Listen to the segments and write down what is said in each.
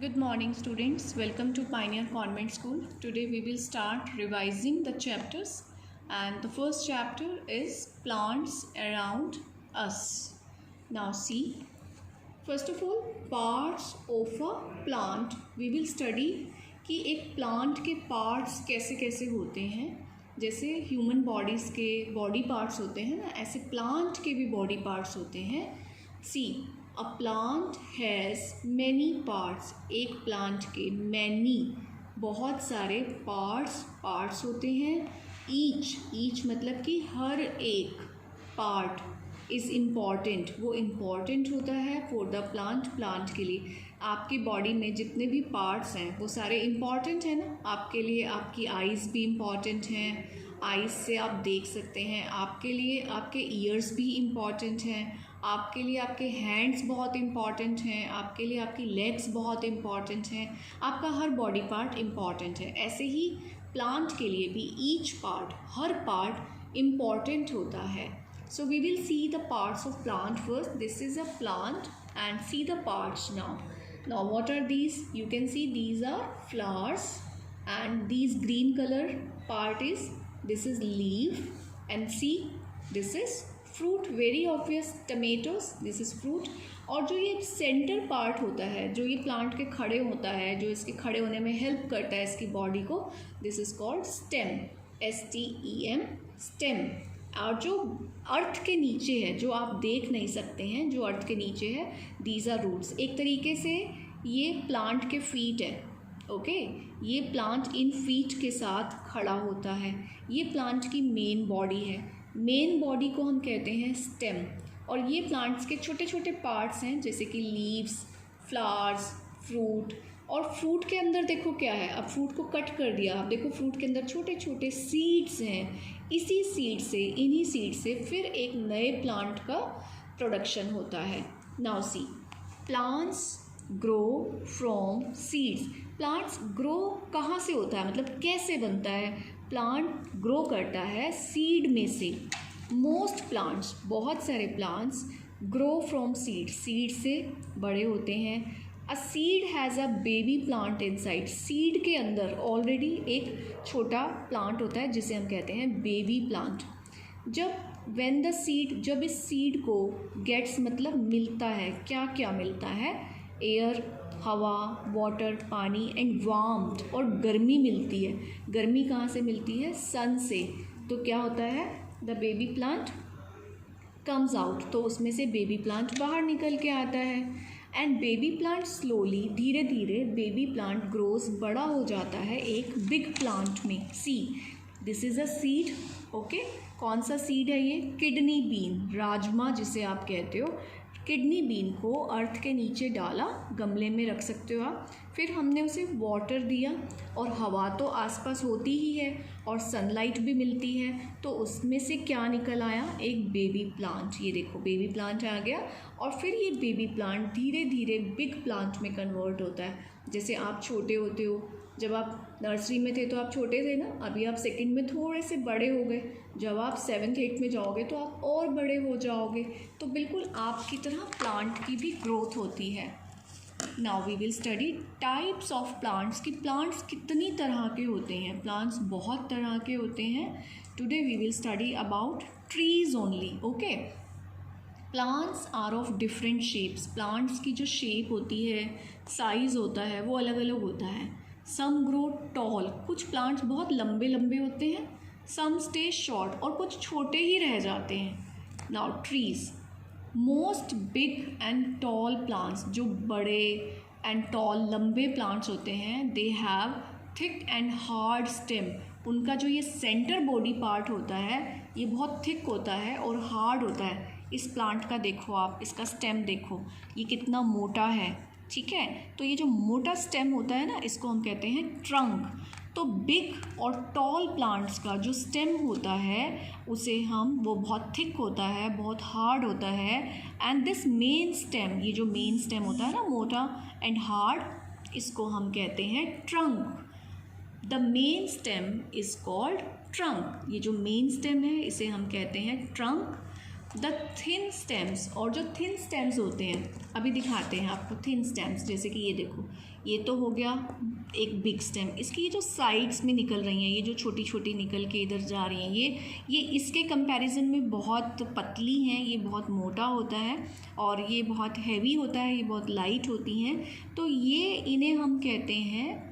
Good morning students, welcome to Pioneer Convent School. Today we will start revising the chapters and the first chapter is plants around us. Now see, first of all parts of a plant. We will study कि एक plant के parts कैसे कैसे होते हैं. जैसे human bodies के body parts होते हैं ना, ऐसे प्लांट के भी बॉडी पार्ट्स होते हैं. See a plant has many parts. एक प्लांट के मैनी बहुत सारे पार्ट्स होते हैं. ईच मतलब कि हर एक पार्ट इज़ इम्पॉर्टेंट. वो इम्पॉर्टेंट होता है फॉर द प्लांट के लिए. आपकी बॉडी में जितने भी पार्ट्स हैं वो सारे इम्पॉर्टेंट हैं ना. आपके लिए आपकी आइज़ भी इम्पॉर्टेंट हैं, आइज़ से आप देख सकते हैं. आपके लिए आपके ईयर्स भी इम्पॉर्टेंट हैं. आपके लिए आपके हैंड्स बहुत इम्पॉर्टेंट हैं. आपके लिए आपकी लेग्स बहुत इम्पॉर्टेंट हैं. आपका हर बॉडी पार्ट इम्पॉर्टेंट है. ऐसे ही प्लांट के लिए भी ईच पार्ट, हर पार्ट इम्पॉर्टेंट होता है. So we will see the parts of plant first. This is a plant and see the parts now. Now what are these? You can see these are flowers and these green color part is, this is leaf, and see this is fruit. Very obvious, tomatoes, this is fruit. और जो ये centre part होता है, जो ये plant के खड़े होता है, जो इसके खड़े होने में हेल्प करता है इसकी बॉडी को, this is called stem. STEM, stem. और जो अर्थ के नीचे है, जो आप देख नहीं सकते हैं, जो अर्थ के नीचे है, दीज आर रूट्स. एक तरीके से ये प्लांट के फीट है. ओके, ये प्लांट इन फीट के साथ खड़ा होता है. ये प्लांट की मेन बॉडी है. मेन बॉडी को हम कहते हैं स्टेम. और ये प्लांट्स के छोटे छोटे पार्ट्स हैं, जैसे कि लीव्स, फ्लावर्स, फ्रूट. और फ्रूट के अंदर देखो क्या है. अब फ्रूट को कट कर दिया, आप देखो फ्रूट के अंदर छोटे छोटे सीड्स हैं. इसी सीड से, इन्हीं सीड से फिर एक नए प्लांट का प्रोडक्शन होता है. Now see, plants grow from seeds. Plants grow कहाँ से होता है, मतलब कैसे बनता है. प्लांट ग्रो करता है सीड में से. मोस्ट प्लांट्स, बहुत सारे plants grow from seed. Seed से बड़े होते हैं. A seed has a baby plant inside. Seed के अंदर ऑलरेडी एक छोटा प्लांट होता है जिसे हम कहते हैं बेबी प्लांट. जब इस सीड को गेट्स मतलब मिलता है, क्या क्या मिलता है. एयर, हवा, वाटर, पानी एंड वार्मथ, और गर्मी मिलती है. गर्मी कहाँ से मिलती है, सन से. तो क्या होता है, the baby plant comes out. तो उसमें से बेबी प्लांट बाहर निकल के आता है. एंड बेबी प्लांट स्लोली, धीरे धीरे बेबी प्लांट ग्रोज, बड़ा हो जाता है एक बिग प्लांट में. See, this is a seed. Okay, कौन सा सीड है ये, किडनी बीन, राजमा जिसे आप कहते हो. किडनी बीन को अर्थ के नीचे डाला, गमले में रख सकते हो आप. फिर हमने उसे वाटर दिया, और हवा तो आसपास होती ही है और सनलाइट भी मिलती है. तो उसमें से क्या निकल आया, एक बेबी प्लांट. ये देखो बेबी प्लांट आ गया. और फिर ये बेबी प्लांट धीरे धीरे बिग प्लांट में कन्वर्ट होता है. जैसे आप छोटे होते हो, जब आप नर्सरी में थे तो आप छोटे थे ना, अभी आप सेकंड में थोड़े से बड़े हो गए. जब आप 7th 8th में जाओगे तो आप और बड़े हो जाओगे. तो बिल्कुल आपकी तरह प्लांट की भी ग्रोथ होती है. Now we will study types of plants. कि प्लांट्स कितनी तरह के होते हैं. प्लांट्स बहुत तरह के होते हैं. Today we will study about trees only. Okay, plants are of different shapes. Plants की जो शेप होती है, साइज़ होता है, वो अलग अलग होता है. सम ग्रो टॉल. कुछ प्लांट्स बहुत लंबे लंबे होते हैं. सम स्टे शॉर्ट, और कुछ छोटे ही रह जाते हैं. Now trees, most big and tall plants. जो बड़े एंड टॉल लंबे प्लांट्स होते हैं, they have thick and hard stem. उनका जो ये सेंटर बॉडी पार्ट होता है, ये बहुत थिक होता है और हार्ड होता है. इस प्लांट का देखो आप, इसका स्टेम देखो, ये कितना मोटा है. ठीक है, तो ये जो मोटा स्टेम होता है ना, इसको हम कहते हैं ट्रंक. तो बिग और टॉल प्लांट्स का जो स्टेम होता है, उसे वो बहुत थिक होता है, बहुत हार्ड होता है. एंड दिस मेन स्टेम, ये जो मेन स्टेम होता है ना, मोटा एंड हार्ड, इसको हम कहते हैं trunk. The main stem is called trunk. ये जो मेन स्टेम है, इसे हम कहते हैं ट्रंक. द थिन स्टेम्स, और जो थिन स्टेम्स होते हैं अभी दिखाते हैं आपको थिन स्टेम्स, जैसे कि ये देखो, ये तो हो गया एक बिग स्टेम, इसकी ये जो साइड्स में निकल रही हैं, ये जो छोटी छोटी निकल के इधर जा रही हैं, ये इसके कंपैरिजन में बहुत पतली हैं, ये बहुत मोटा होता है और ये बहुत हैवी होता है, ये बहुत लाइट होती हैं, तो ये इन्हें हम कहते हैं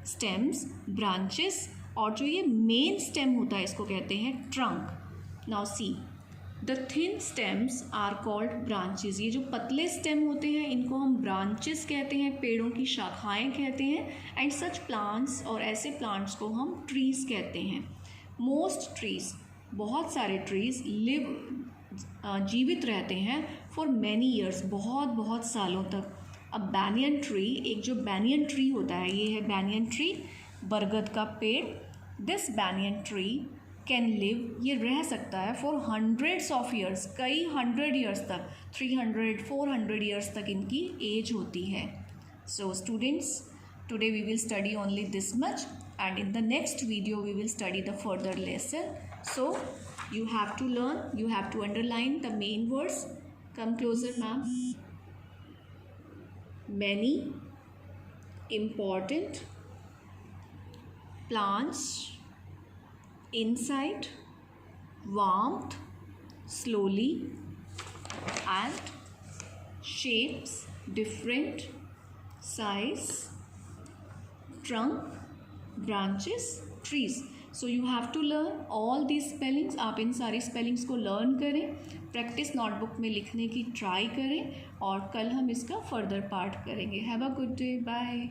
स्टेम्स, ब्रांचेस, और जो ये मेन स्टेम होता है इसको कहते हैं trunk. Now see, the thin stems are called branches, ये जो पतले स्टेम होते हैं इनको हम ब्रांचेस कहते हैं, पेड़ों की शाखाएं कहते हैं। एंड सच प्लांट्स, और ऐसे प्लांट्स को हम ट्रीज़ कहते हैं। मोस्ट ट्रीज़, बहुत सारे ट्रीज़ लिव, जीवित रहते हैं फॉर मैनी ईयर्स, बहुत बहुत सालों तक। अब बैनियन ट्री, एक जो बैनियन ट्री होता है, ये है बैनियन ट्री, बरगद का पेड़। This banyan tree can live, ये रह सकता है फॉर हंड्रेड्स ऑफ ईयर्स, कई 100 ईयर्स तक, 300 400 ईयर्स तक इनकी एज होती है। So students, today we will study only this much, and in the next video we will study the further lesson. So you have to learn, you have to underline the main words. Come closer, ma'am. Many, important, plants, insight, warmth, slowly, and shapes, different, size, trunk, branches, trees. So you have to learn all these spellings. आप इन सारी spellings को learn करें, practice notebook में लिखने की try करें, और कल हम इसका फर्दर पार्ट करेंगे. Have a good day, bye.